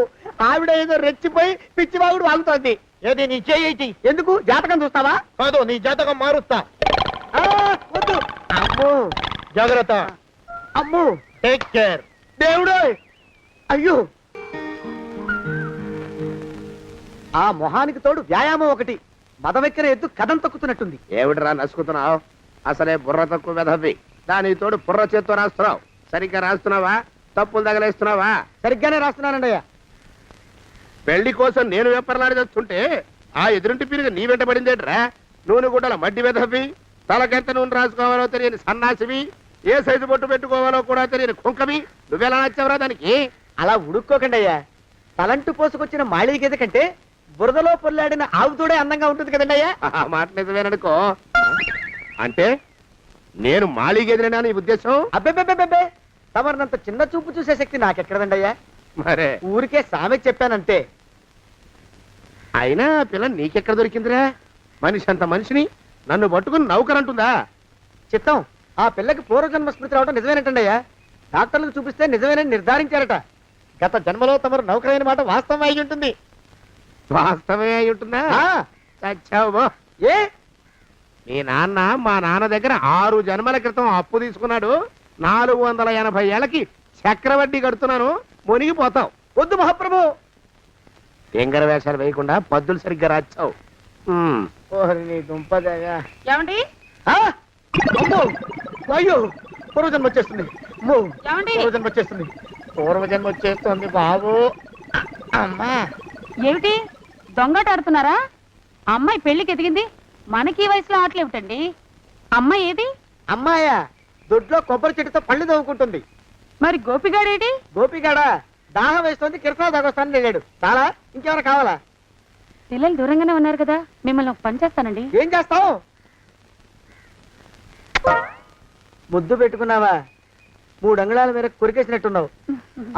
ఆవిడ ఏదో రెచ్చిపోయి పిచ్చివాగుడు వాగుతోంది. ఏది నీ చేయి? ఎందుకు? జాతకం చూస్తావా? కాదు, నీ జాతకం మారుస్తా. వద్దు. అమ్మో, జాగ్రత్త. అమ్మో, టేక్ కేర్. దేవుడు. అయ్యో, ఆ మొహానికి తోడు వ్యాయామం ఒకటి. మదవెక్కిన ఎద్దు కథం తొక్కుతున్నట్టుంది. ఏమిటిరా నసుకుతున్నావు? అసలే బుర్ర తక్కువ వెధవి. దాని తోడు బుర్ర చేత్తో రాస్తున్నావు. సరిగ్గా రాస్తున్నావా? తప్పులు తగలేస్తున్నావా? సరిగ్గానే రాస్తున్నానండి అయ్యా. పెళ్లి కోసం నేను వెప్పర్లాడి తెస్తుంటే ఆ ఎదురింటి పీరుగా నీ వెంట పడిందేట్రా? నూనె గుడ్డల మడ్డి వెధవి, తలకెంత నూనె రాసుకోవాలో తెలియని సన్నాసివి, ఏ సైజు బొట్టు పెట్టుకోవాలో కూడా తెలియని కుంకవి, నువ్వెలా నచ్చావురా దానికి? అలా ఉడుక్కోకండి అయ్యా. తలంటు పోసుకొచ్చిన మాళీ గేదె కంటే బురదలో పొల్లాడిన ఆవు తోడే అందంగా ఉంటుంది కదండి అయ్యా. ఆ మాట నిజమేననుకో. అంటే నేను మాళీగెదిరినా నీ ఉద్దేశం? అబ్బెబ్బెబ్బెబ్బే, తమరినంత చిన్న చూపు చూసే శక్తి నాకెక్కడదండి అయ్యా. మరే ఊరికే సామె చెప్పానంతే. అయినా ఆ పిల్ల నీకెక్కడ దొరికిందిరా? మనిషి అంత మనిషిని నన్ను పట్టుకుని నౌకరంటుందా? చిత్తం, ఆ పిల్లకి పూర్వజన్మ స్మృతి రావడం నిజమేనటండి అయ్యా. డాక్టర్లకు చూపిస్తే నిజమేనని నిర్ధారించారట. గత జన్మలో తమరు నౌకరైన మాట వాస్తవం అయి ఉంటుంది. వాస్తవమే అయి ఉంటుందా? ఆ, చచ్చావు బో. ఏ మీ నాన్న మా నాన్న దగ్గర 6 జన్మల క్రితం అప్పు తీసుకున్నాడు. 480 ఏళ్ళకి చక్రవడ్డీ కడుతున్నాను. మునిగిపోతావు. వద్దు మహాప్రభు. ఎంగర వేషాలు వేయకుండా పద్దులు సరిగ్గా రాచావు. ఓహరి నీ దుంపదగా. ఏమండి ఆ, అమ్మో, అయ్యో, పూర్వజన్మ వచ్చేస్తుంది. అమ్మో, ఏమండి? పూర్వజన్మ వచ్చేస్తుంది. పూర్వజన్మ వచ్చేస్తుంది బాబు. అమ్మా, ఏమిటి దొంగట ఆడుతున్నారా? అమ్మాయి పెళ్లికి ఎదిగింది, మనకి ఈ వయసులో ఆటలేమిటండి? అమ్మాయి ఏది? అమ్మాయా దొడ్లో కొబ్బరి చెట్టుతో పళ్ళు తవ్వుకుంటుంది. మరి గోపిగాడేటి? గోపిగాడ దాహం వేస్తుంది, కిరసా దాగొస్తానని వెళ్ళాడు. చాలా, ఇంకేమైనా కావాలా? పిల్లలు దూరంగానే ఉన్నారు కదా, మిమ్మల్ని ఒక పని చేస్తానండి. ఏం చేస్తావు? ముద్దు పెట్టుకున్నావా? 3 అంగుళాల మేర కొరికేసినట్టున్నావు.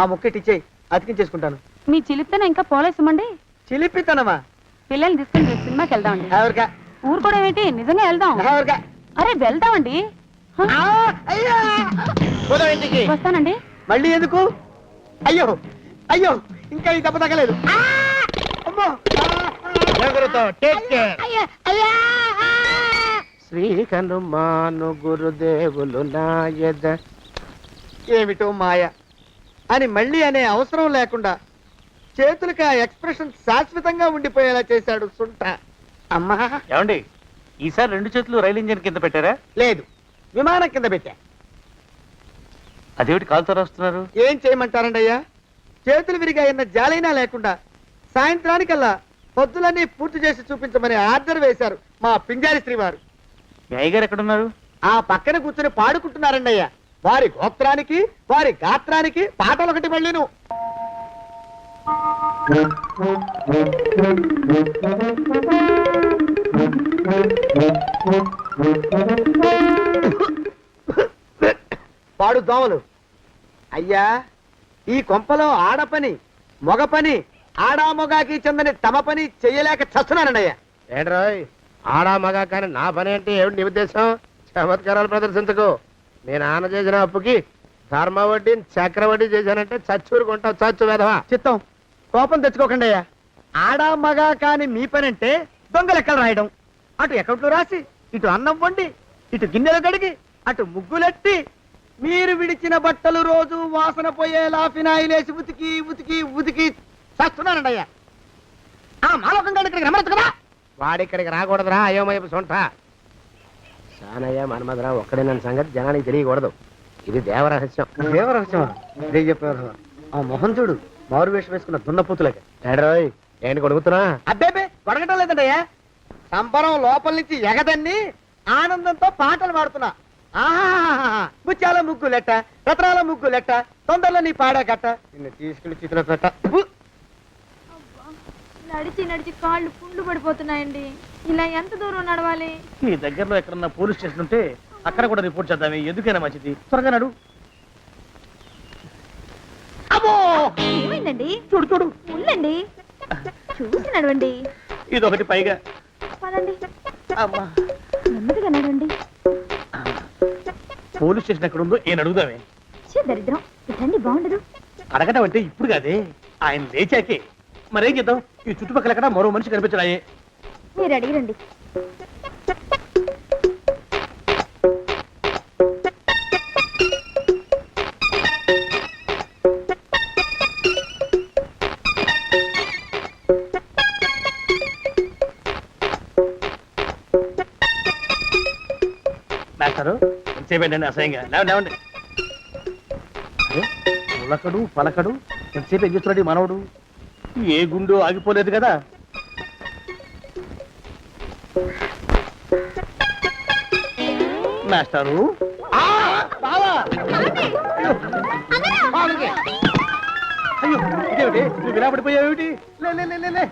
ఆ ముక్కటి ఇచ్చేయి, అతికించేసుకుంటాను. మీ చిలిపితేనే ఇంకా పోలేసమండి. చిలిపితనమా? పిల్లల్ని తీసుకుని రేపు సినిమాకి వెళ్దామండి. ఎవరికా? ఊరు కూడా ఏంటి, నిజంగా వెళ్దాం. ఎవరికా? అరే వెళ్దామండి. హ, ఆ, అయ్యా! పోదాం ఇంటికి. వస్తానండి. మళ్ళీ ఎందుకు? అయ్యో అయ్యో, ఇంకా ఈ దెబ్బ తగ్గలేదు. ఆ! అమ్మో! జాగ్రత్త, టేక్ కేర్. శ్రీ హనుమాను గురుదేవులు నాయద. ఏమిటో మాయ అని మళ్ళీ అనే అవసరం లేకుండా చేతులకి ఆ ఎక్స్ప్రెషన్ శాశ్వతంగా ఉండిపోయేలా చేశాడు సుంట. అమ్మా, ఏమండి, ఈసారి 2 చేతులు రైలు ఇంజిన్ కింద పెట్టారా? లేదు, విమానం కింద పెట్టా. అదేమిటి కాలుతో రాస్తున్నారు? ఏం చేయమంటారండి అయ్యా? చేతులు విరిగా అయిన జాలైనా లేకుండా సాయంత్రానికల్లా పొద్దులన్నీ పూర్తి చేసి చూపించమని ఆర్డర్ వేశారు మా పింజారి శ్రీ వారు. మీ అయ్యగారు ఎక్కడున్నారు? ఆ పక్కన కూర్చొని పాడుకుంటున్నారండి అయ్యా. వారి గోత్రానికి వారి గాత్రానికి పాటలు ఒకటి మళ్ళీను. పాడు దోమలు. అయ్యా, ఈ కొంపలో ఆడ పని మొగ పని ఆడా మొగాకి చెందని తమ పని చెయ్యలేక చస్తున్నానండి అయ్యా. ఏంట్రోయ్, ఆడా మగా కానీ నా పని అంటే ఏమిటి నీ ఉద్దేశం? చమత్కారాలు ప్రదర్శించకు. మీ నాన్న చేసిన అప్పుకి ధర్మ వడ్డీ చక్రవడ్డీ చేశానంటే చచ్చూరుకుంటావు. చచ్చు వెధవా. చిత్తం, కోపం తెచ్చుకోకండి అయ్యా. ఆడా మగా కాని మీ పని అంటే దొంగ లెక్కలు రాయడం. అటు అకౌంట్లో రాసి, ఇటు అన్నం వండి, ఇటు గిన్నెలు కడిగి, అటు ముగ్గులెట్టి, మీరు విడిచిన బట్టలు రోజు వాసన పోయేలా ఫినాయిలేసి ఉతికి ఉతికి ఉతికి చస్తున్నానండి అయ్యా. ఆ మాలోకం గారు ఇక్కడికి రమ్మచ్చు కదా. వాడిక్కడికి రాకూడదురా అయోమయపు సొంట. సానయ్య మన్మధరావు ఒక్కడే నన్ను సంగతి జనానికి తెలియకూడదు. ఇది దేవరహస్యం. దేవరహస్యమా? ఇదే చెప్పారు. ఆ మొహం చూడు, మారు వేషం వేసుకున్న దున్నపోతులకి. ఏడ్రోయ్, ఏంటి కొడుకుతున్నా? అబ్బేబే, కొడగటం లేదండయ్యా. సంబరం లోపల నుంచి ఎగదన్ని ఆనందంతో పాటలు పాడుతున్నా. ఆహా, ముత్యాల ముగ్గు లెట్ట, రత్నాల ముగ్గు లెట్ట, తొందరలో నీ పాడా కట్ట, నిన్ను తీసుకెళ్లి చిత్ర పెట్ట. నడిచి నడిచి కాళ్ళు పుండ్లు పడిపోతున్నాయండి. ఇలా ఎంత దూరం నడవాలి? మీ దగ్గరలో ఎక్కడన్నా పోలీస్ స్టేషన్ ఉంటే అక్కడ కూడా రిపోర్ట్ చేద్దామే. ఎందుకైనా మంచిది. త్వరగా నడు. అమ్మో, ఏమైందండి? చూడు చూడు. ఉండండి, చూసి నడవండి. ఇదొకటి పైగా. పదండి, అమ్మా, నెమ్మదిగా నడవండి. పోలీస్ స్టేషన్ ఎక్కడ ఉందో ఏం అడుగుదామే. ఛీ, దరిద్రం, ఇటండి బాగుండదు. అడగటం అంటే ఇప్పుడు కాదే, ఆయన లేచాకే. మరేం చేద్దాం? ఈ చుట్టుపక్కల ఎక్కడ మరో మనిషి కనిపించడాయే. మీరు అడిగిరండి. మాస్టారు ఎంతసేపేంటండి అసహ్యంగా లేవండి లేవండి అరే, ఉలకడు పలకడు ఎంతసేపు ఏం చేస్తున్నాడు ఈ మనవడు ఏ గుండు ఆగిపోలేదు కదా మాస్టారు అయ్యో ఇదేమిటి నువ్వు ఇలా పడిపోయావేమిటి లే లే లే, లే లే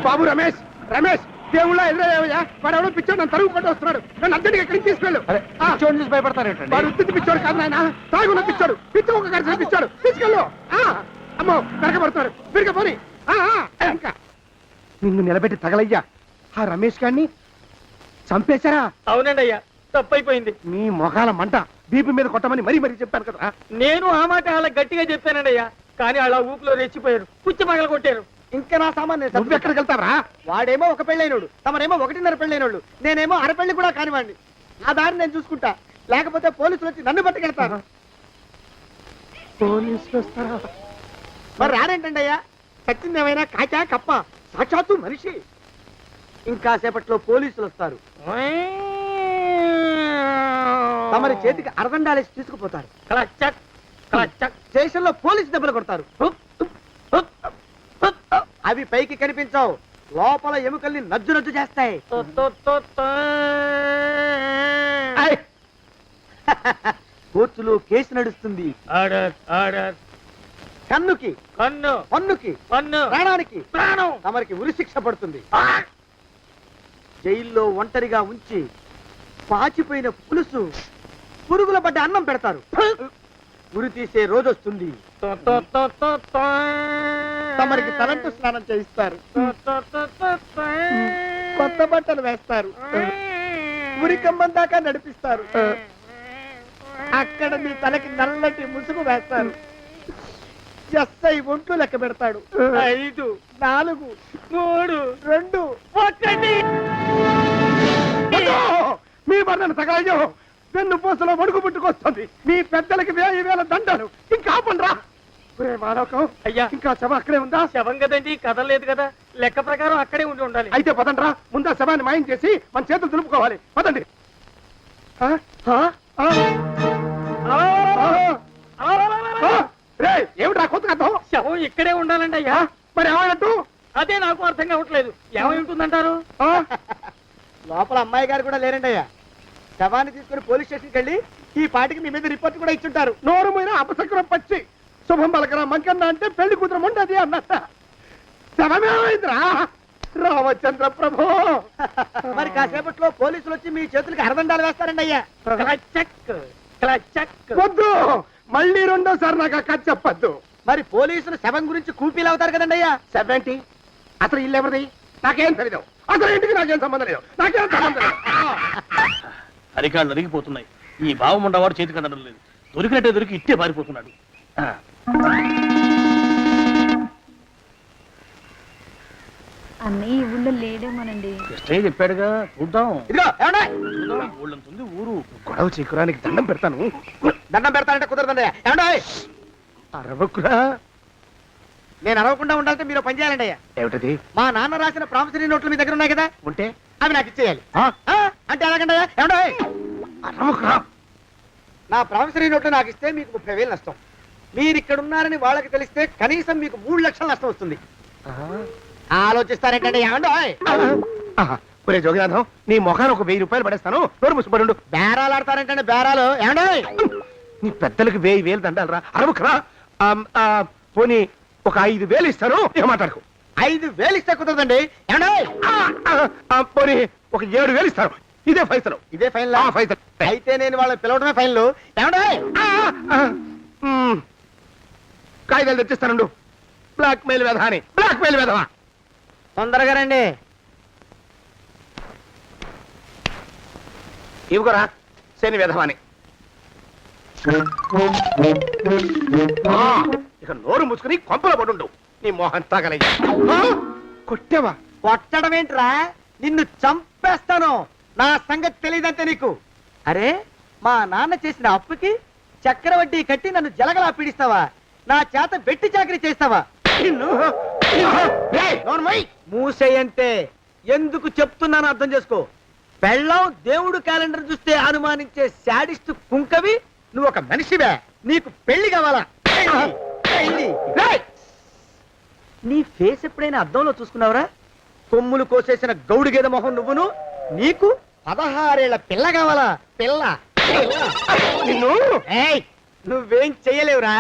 బాబు రమేష్ రమేష్ దేవుళ్ళ ఎదురయ్యా వాడు ఎవడో పిచ్చోడు నన్ను తరుగు పట్టి వస్తున్నాడు నన్ను అర్జెంట్గా ఎక్కడికి తీసుకెళ్ళు చూడండి చూసి భయపడతారేంటండి వాడు ఉత్తి పిచ్చోడు కాదు నాయన తాగున్న పిచ్చోడు పిచ్చి ఒక కలిసి పిచ్చాడు తీసుకెళ్ళు అమ్మో వెనకబడుతున్నాడు విరిగ పోని ఇంకా నిన్ను నిలబెట్టి తగలయ్యా ఆ రమేష్ గారిని చంపేశారా అవునండి అయ్యా తప్పైపోయింది మీ మొఖాల మంట బీపీ మీద కొట్టమని మరీ మరీ చెప్పాను కదా నేను ఆ మాట అలా గట్టిగా చెప్పానండి అయ్యా కానీ అలా ఊపిలో రెచ్చిపోయారు పుచ్చి పగల కొట్టారు ఇంకా నా సామాన్ నేను నువ్వు ఎక్కడికి వెళ్తావరా వాడేమో ఒక పెళ్ళైనోడు తమరేమో 1.5 పెళ్ళైనోళ్ళు నేనేమో అరపెళ్ళి కూడా కానివ్వండి నా దారి నేను చూసుకుంటా లేకపోతే పోలీసులు వచ్చి నన్ను పట్టుకెళ్తారు పోలీసులు వస్తారా మరి రారేంటండి అయ్యా సత్యం ఏమైనా కాచా కప్ప సాక్షాత్తు మనిషి ఇంకా సేపట్లో పోలీసులు వస్తారు తమరి చేతికి అరదండాలేసి తీసుకుపోతారు స్టేషన్ లో పోలీసు దెబ్బలు కొడతారు అవి పైకి కనిపించవు లోపల ఎముకల్ని నజ్జు నజ్జు చేస్తాయి కోర్టులో కేసు నడుస్తుంది కన్నుకి కన్ను పన్నుకి పన్ను ప్రాణానికి ప్రాణం తమరికి ఉరిశిక్ష పడుతుంది జైల్లో ఒంటరిగా ఉంచి పాచిపోయిన పులుసు పురుగుల పడ్డ అన్నం పెడతారు ఉరి తీసే రోజు వస్తుంది తమరికి తలంటు స్నానం చేయిస్తారు కొత్త బట్టలు వేస్తారు ఉరికంబం దాకా నడిపిస్తారు అక్కడ మీ తలకి నల్లటి ముసుగు వేస్తారు ఎస్ఐ ఒంట్లు లెక్క పెడతాడు 5 4 3 2 1 మీ వర్ణన తగలయ్యో వెన్ను పూసలో వణుకు పుట్టుకొస్తుంది మీ పెద్దలకి 1000 దండాలు ఇంకా ఆపండ్రా మానవకం అయ్యా ఇంకా శవం అక్కడే ఉందా శవం కదండి కదలేదు కదా లెక్క ప్రకారం అక్కడే ఉండి ఉండాలి అయితే పదండ్రా ముందా శవాన్ని మాయం చేసి మన చేతులు దులుపుకోవాలి పదండి ఏమిట్రా కొత్త కథం శవం ఇక్కడే ఉండాలండి అయ్యా మరి ఏమైనట్టు అదే నాకు అర్థం కావట్లేదు ఏమై ఉంటుందంటారు లోపల అమ్మాయి గారు కూడా లేరండి అయ్యా శవాన్ని తీసుకుని పోలీస్ స్టేషన్కి వెళ్ళి ఈ పాటికి మీ మీద రిపోర్ట్ కూడా ఇచ్చుంటారు నోరు మీద అపసక్రం పచ్చి శుభం పలకరా మంకన్న అంటే పెళ్లి కూతురు ఉండదు అన్నట్ట శవమేమైందిరా రామచంద్ర ప్రభు మరి కాసేపట్లో పోలీసులు వచ్చి మీ చేతులకి అరదండాలు వేస్తారండి అయ్యా వద్దు మళ్ళీ రెండోసారి నాకు ఆ కథ చెప్పద్దు మరి పోలీసులు శవం గురించి కూపీలు అవుతారు కదండి అయ్యా సెవెంటీ అసలు ఇల్లు ఎవరిది నాకేం తెలియదు అసలు ఇంటికి నాకేం సంబంధం లేదు నాకేం సంబంధం లేదు అరికాళ్ళు అరిగిపోతున్నాయి ఈ భావం ఉండవాడు చేతికి అందడం లేదు దొరికినట్టే దొరికి ఇట్టే పారిపోతున్నాడు అన్నీ ఈ ఊళ్ళో లేడేమోనండి కృష్ణయ్య చెప్పాడుగా చూద్దాం ఇదిగో ఏమండి ఊళ్ళంతుంది ఊరు గొడవ చీకురానికి దండం పెడతాను దండం పెడతానంటే కుదరదండి ఏమండి అరవకురా నేను అరవకుండా ఉండాలంటే మీరు పని చేయాలండి అయ్యా ఏమిటది మా నాన్న రాసిన ప్రామిసరీ నోట్లు మీ దగ్గర ఉన్నాయి కదా ఉంటే అవి నాకు ఇచ్చేయాలి అంటే ఎలాగండి అయ్యా ఏమండి అరవకురా నా ప్రామిసరీ నోట్లు నాకు ఇస్తే మీకు 30,000 నష్టం మీరు ఇక్కడ ఉన్నారని వాళ్ళకి తెలిస్తే కనీసం మీకు 3 లక్షల నష్టం వస్తుంది ఆలోచిస్తారేంటండి ఏమండి ఒరే జోగినాథం నీ మొఖాన్ని ఒక 1000 రూపాయలు పడేస్తాను నోరు ముసుపడు బేరాలు ఆడతారేంటండి బేరాలు ఏమండి నీ పెద్దలకి 1000 దండాలు రా అరవకురా పోనీ ఒక 5,000 ఇస్తాను ఇక మాట్లాడుకో 5,000 ఇస్తే కుదరదండి ఏమండి పోనీ ఒక 7,000 ఇస్తాను ఇదే ఫైసలు ఇదే ఫైన్ ఫైసలు అయితే నేను వాళ్ళని పిలవడమే ఫైన్లు ఏమండి కాగితాలు తెచ్చిస్తాను బ్లాక్ మెయిల్ వెధ అని బ్లాక్ మెయిల్ వెధవా తొందరగా రండి ఇవ్వరా శని వెధవాని ఇక నోరు ముసుకుని కొంపలో పడుండు నీ మోహన్ తాగలయ్యా కొట్టావా కొట్టడం ఏంట్రా నిన్ను చంపేస్తాను నా సంగతి తెలియదంటే నీకు అరే మా నాన్న చేసిన అప్పుకి చక్రవడ్డీ కట్టి నన్ను జలగలా పీడిస్తావా నా చేత వెట్టి చాకరీ చేస్తావా మూసేయంటే ఎందుకు చెప్తున్నాను అర్థం చేసుకో పెళ్ళం దేవుడు క్యాలెండర్ చూస్తే అనుమానించే శాడిస్ట్ కుంకవి నువ్వు ఒక మనిషివే. నీకు పెళ్లి కావాలా? పెళ్లి. రేయ్! నీ ఫేస్ ఎప్పుడైనా అద్దంలో చూసుకున్నావురా? కొమ్ములు కోసేసిన గౌడు గేదె మొహం నువ్వును. నీకు 16 ఏళ్ల పిల్ల కావాలా? పిల్ల నిన్ను నువ్వేం చెయ్యలేవురా.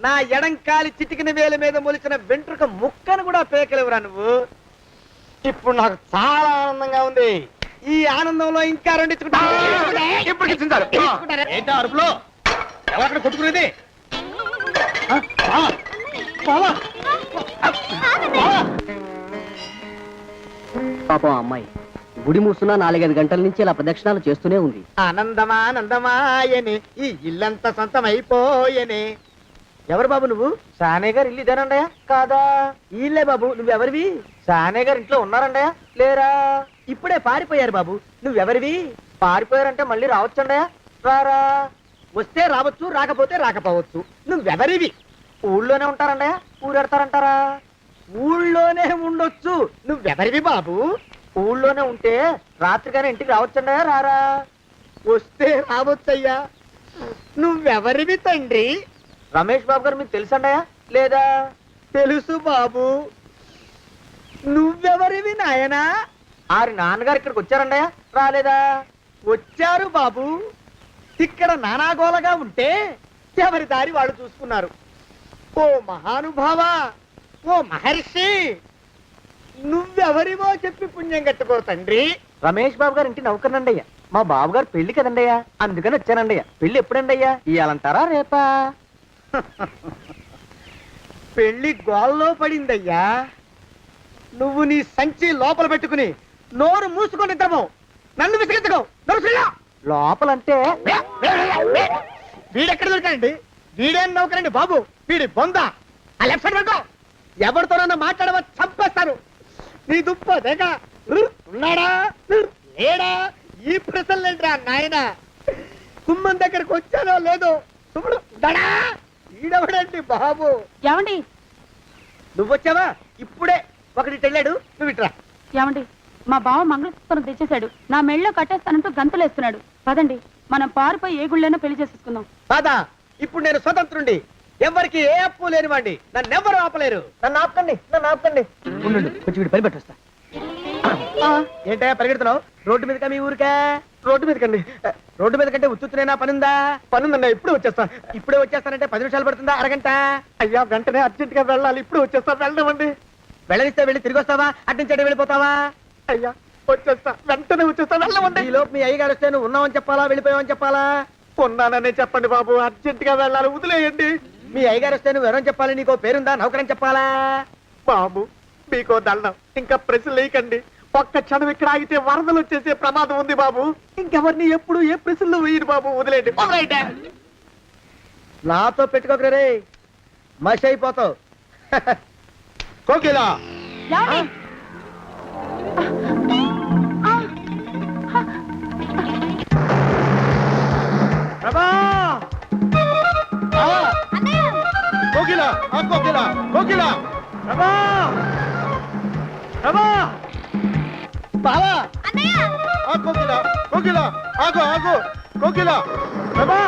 నా ఎడంకాలి చిటికిన వేల మీద మొలిచిన వెంట్రుక ముక్కను కూడా పేకలేవురా నువ్వు. ఇప్పుడు నాకు చాలా ఆనందంగా ఉంది. ఈ ఆనందంలో ఇంకా రెండించుకుంటా. ఏంటా అరుపులో? ఎవరక్కడ కొట్టుకునేది? పాపం అమ్మాయి గుడి మూసున్న 4-5 గంటల నుంచి ఇలా ప్రదక్షిణాలు చేస్తూనే ఉంది. ఆనందమానందమాయని ఈ ఇల్లంతా సొంతమైపోయని. ఎవరు బాబు నువ్వు? సానే గారు ఇల్లు ఇదేనండయా? కాదా? ఇల్లే బాబు. నువ్వెవరివి? సానే గారు ఇంట్లో ఉన్నారండయా? లేరా? ఇప్పుడే పారిపోయారు బాబు. నువ్వెవరివి? పారిపోయారంటే మళ్ళీ రావచ్చండయా? రారా? వస్తే రావచ్చు, రాకపోతే రాకపోవచ్చు. నువ్వెవరివి? ఊళ్ళోనే ఉంటారండయా? ఊరెడతారంటారా? ఊళ్ళోనే ఉండొచ్చు. నువ్వెవరివి బాబు? ఊళ్ళోనే ఉంటే రాత్రిగానే ఇంటికి రావచ్చండయా? రారా? వస్తే రావచ్చయ్యా. నువ్వెవరివి తండ్రి? రమేష్ బాబు గారు మీకు తెలుసండయా? లేదా? తెలుసు బాబు. నువ్వెవరివి నాయనా? ఆరి నాన్నగారు ఇక్కడికి వచ్చారండయా? రాలేదా? వచ్చారు బాబు. ఇక్కడ నానాగోలగా ఉంటే ఎవరి దారి వాళ్ళు చూసుకున్నారు. ఓ మహానుభావా, ఓ మహర్షి, నువ్వెవరివో చెప్పి పుణ్యం కట్టుకో తండ్రి. రమేష్ బాబు గారు ఇంటి నౌకర్నండయ్యా. మా బాబు గారు పెళ్లి కదండయ్యా, అందుకని వచ్చానండయ్యా. పెళ్లి ఎప్పుడండయ్యా? ఇయ్యాలంటారా రేపా? పెళ్లి గోల్లో పడిందయ్యా. నువ్వు నీ సంచి లోపల పెట్టుకుని నోరు మూసుకొని నిద్రపో. నన్ను విసిగించుకో. లోపలంటే వీడెక్కడ దొరికాడండి? వీడేం నౌకరండి బాబు, వీడి బొంద. ఆ లెఫ్ట్ సైడ్ పెట్టుకో. ఎవరితోనన్నా మాట్లాడవా చంపేస్తాను. నీ దుప్ప దేక ఉన్నాడా లేడా? ఈ ప్రశ్నలేంట్రా నాయన. కుమ్మం దగ్గరకు వచ్చానో లేదో సుమ్ముడు దడా. ఈడవడండి బాబు. ఏమండి నువ్వొచ్చావా? ఇప్పుడే ఒకటి వెళ్ళాడు. నువ్వు ఇట్రా. ఏమండి, మా బావ మంగళసూత్రం తెచ్చేశాడు. నా మెళ్ళో కట్టేస్తానంటూ గంతులేస్తున్నాడు. పదండి, మనం పారిపోయి ఏ గుళ్ళైనా పెళ్లి చేసేసుకుందాం. కాదా? ఇప్పుడు నేను స్వతంత్రుండి, ఎవరికి ఏ అప్పు లేనివాడి. నన్ను ఎవరు ఆపలేరు. నన్ను ఆపకండి, నన్ను ఆపకండి. ఉండు, కొంచెం వీడి పని పెట్టొస్తా. ఏంటా పరిగెడుతున్నావు? రోడ్డు మీదకా మీ ఊరికా? రోడ్డు మీదకండి. రోడ్డు మీద కంటే ఉత్తునేనా? పనుందా? పనుందండి. ఇప్పుడే వచ్చేస్తా. ఇప్పుడే వచ్చేస్తానంటే 10 నిమిషాలు పడుతుందా? అరగంట? అయ్యా వెంటనే అర్జెంట్ గా వెళ్ళాలి. ఇప్పుడు వచ్చేస్తా. వెళ్ళమండి. వెళ్ళనిస్తే వెళ్ళి తిరిగి వస్తావా? అట్నుంచి వెళ్ళిపోతావా? అయ్యా వచ్చేస్తా, వెంటనే వచ్చేస్తా. వెళ్ళమండి. ఈ లోపు మీ అయ్యగారు వస్తే నువ్వు ఉన్నావని చెప్పాలా, వెళ్ళిపోయావని చెప్పాలా? ఉన్నాననే చెప్పండి బాబు. అర్జెంట్ గా వెళ్ళాలి, వదిలేయండి. మీ అయ్యగారు వస్తే నువ్వు ఎవరని చెప్పాలి? నీకో పేరుందా? నౌకరని చెప్పాలా? బాబు మీకో దండం, ఇంకా ప్రశ్నలు వేయకండి. ఒక్క క్షణం ఇక్కడ ఆగితే వరదలు వచ్చేసే ప్రమాదం ఉంది బాబు. ఇంకెవరిని ఎప్పుడు ఏ ప్రశ్నలు వేయరు బాబు. వదిలేయండి. నాతో పెట్టుకోకరే, మషి అయిపోతావు. కోకిలా ఏమండి? ప్రభా! కోకిలా, కోకిలా, కోకిలా, ప్రభా! ప్రభా! బావా! కోకిలా, కోకిలా, ఆగు, ఆగు, కోకిలా, ప్రభా!